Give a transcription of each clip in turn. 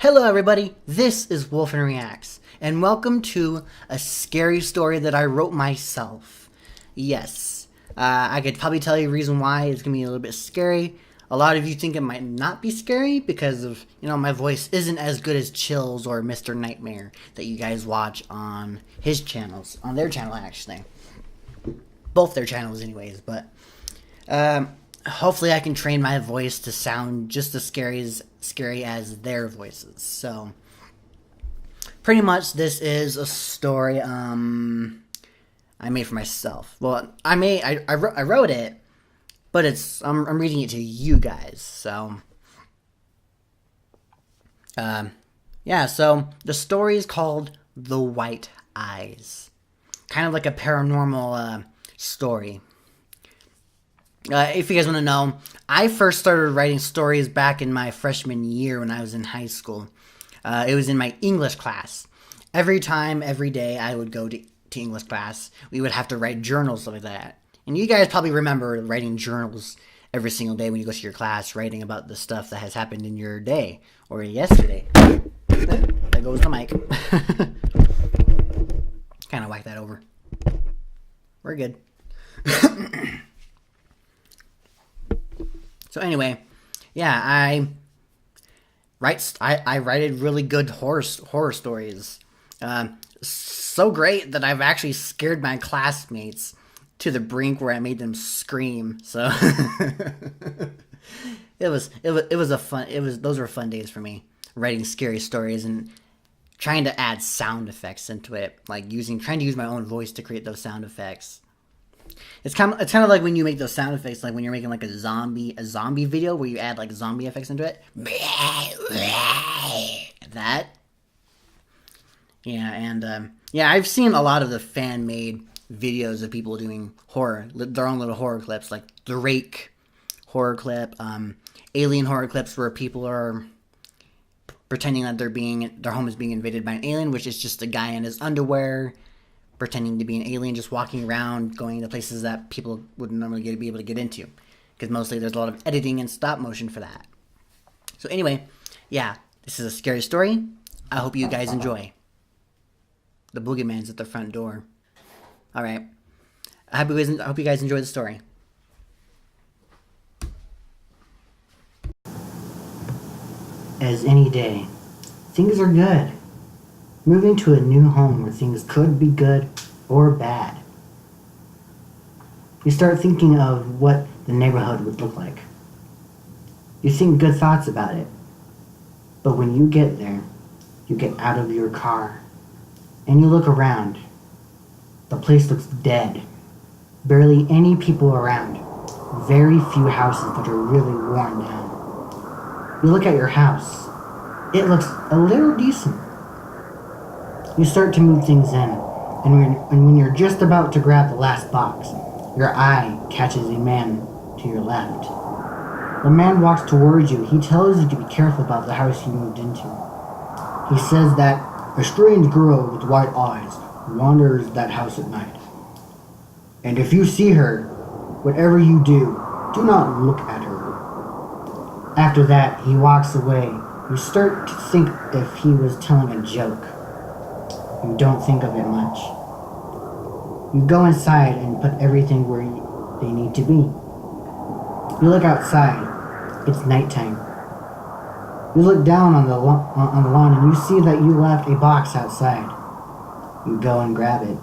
Hello everybody, this is Wolfen Reacts, and welcome to a scary story that I wrote myself. Yes, I could probably tell you a reason why it's going to be a little bit scary. A lot of you think it might not be scary because of, my voice isn't as good as Chills or Mr. Nightmare that you guys watch on his channels, on their channel actually. Both their channels anyways, but hopefully I can train my voice to sound just as scary as their voices. So pretty much this is a story I made for myself. Well, I wrote it, but I'm reading it to you guys. So yeah, so the story is called The White Eyes. Kind of like a paranormal story. If you guys want to know, I first started writing stories back in my freshman year when I was in high school. It was in my English class. Every day I would go to English class, we would have to write journals like that. And you guys probably remember writing journals every single day when you go to your class, writing about the stuff that has happened in your day or yesterday. There goes the mic. Kind of whack that over. We're good. So anyway, yeah, I write really good horror stories. So great that I've actually scared my classmates to the brink where I made them scream. So those were fun days for me, writing scary stories and trying to add sound effects into it, like trying to use my own voice to create those sound effects. It's kind of like when you make those sound effects, like when you're making like a zombie video where you add like zombie effects into it. That. Yeah, and yeah, I've seen a lot of the fan-made videos of people doing their own little horror clips, like the Rake horror clip, alien horror clips where people are pretending that their home is being invaded by an alien, which is just a guy in his underwear pretending to be an alien, just walking around, going to places that people wouldn't normally be able to get into. Because mostly there's a lot of editing and stop motion for that. So anyway, yeah, this is a scary story. I hope you guys enjoy. The boogeyman's at the front door. Alright. I hope you guys enjoy the story. As any day, things are good. Moving to a new home where things could be good or bad. You start thinking of what the neighborhood would look like. You think good thoughts about it. But when you get there, you get out of your car and you look around. The place looks dead. Barely any people around. Very few houses that are really worn down. You look at your house. It looks a little decent. You start to move things in, and when you're just about to grab the last box, your eye catches a man to your left. The man walks towards you. He tells you to be careful about the house you moved into. He says that a strange girl with white eyes wanders that house at night. And if you see her, whatever you do not look at her. After that, he walks away. You start to think if he was telling a joke. You don't think of it much. You go inside and put everything where they need to be. You look outside. It's nighttime. You look down on the lawn and you see that you left a box outside. You go and grab it.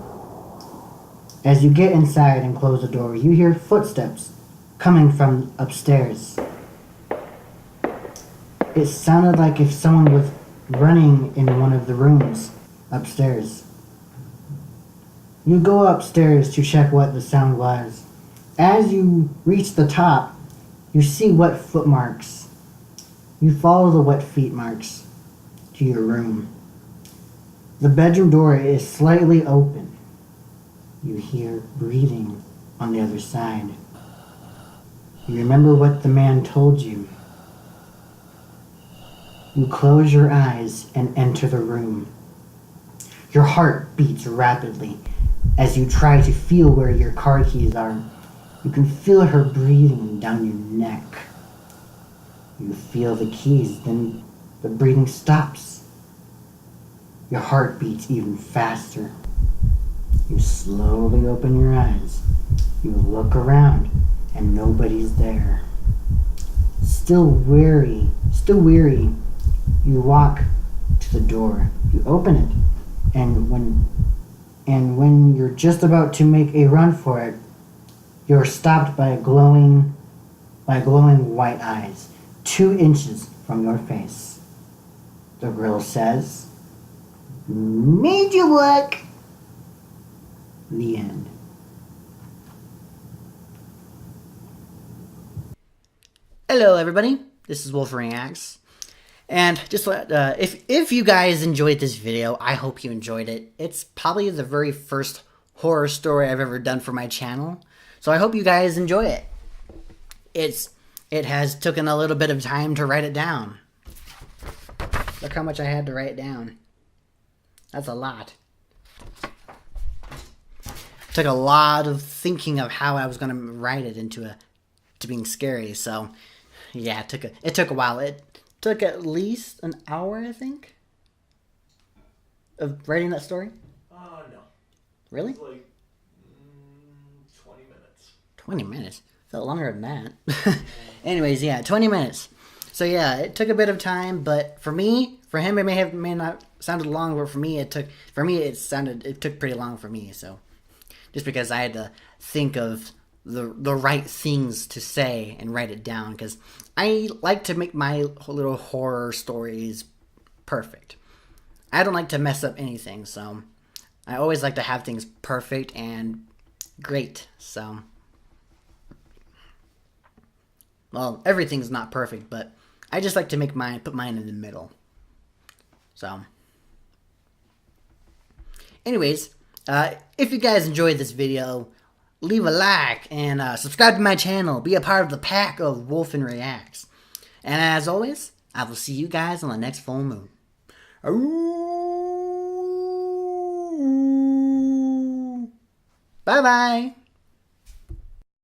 As you get inside and close the door, you hear footsteps coming from upstairs. It sounded like if someone was running in one of the rooms upstairs. You go upstairs to check what the sound was. As you reach the top, you see wet foot marks. You follow the wet feet marks to your room. The bedroom door is slightly open. You hear breathing on the other side. You remember what the man told you. You close your eyes and enter the room. Your heart beats rapidly as you try to feel where your car keys are. You can feel her breathing down your neck. You feel the keys, then The breathing stops. Your heart beats even faster. You slowly open your eyes. You look around and nobody's there. Still weary, you walk to the door. You open it, and when you're just about to make a run for it, you're stopped by glowing white eyes, 2 inches from your face. The grill says, "Made you look." The end. Hello, everybody. This is Wolf Reacts, and just if you guys enjoyed this video, I hope you enjoyed it. It's probably the very first horror story I've ever done for my channel, so I hope you guys enjoy it. It has taken a little bit of time to write it down. Look how much I had to write down. That's a lot. It took a lot of thinking of how I was going to write it to being scary. So, yeah, it took a while. It took at least an hour, I think, of writing that story. No. Really? It was like 20 minutes. 20 minutes? Felt longer than that. Anyways, yeah, 20 minutes. So yeah, it took a bit of time, but for him, it may not sounded long, but for me, it took pretty long for me. So, just because I had to think of the right things to say and write it down, because I like to make my little horror stories perfect. I don't like to mess up anything, so I always like to have things perfect and great. So, well, everything's not perfect, but I just like to put mine in the middle. So, anyways, if you guys enjoyed this video, leave a like and subscribe to my channel. Be a part of the pack of Wolfen Reacts. And as always, I will see you guys on the next full moon. Bye bye.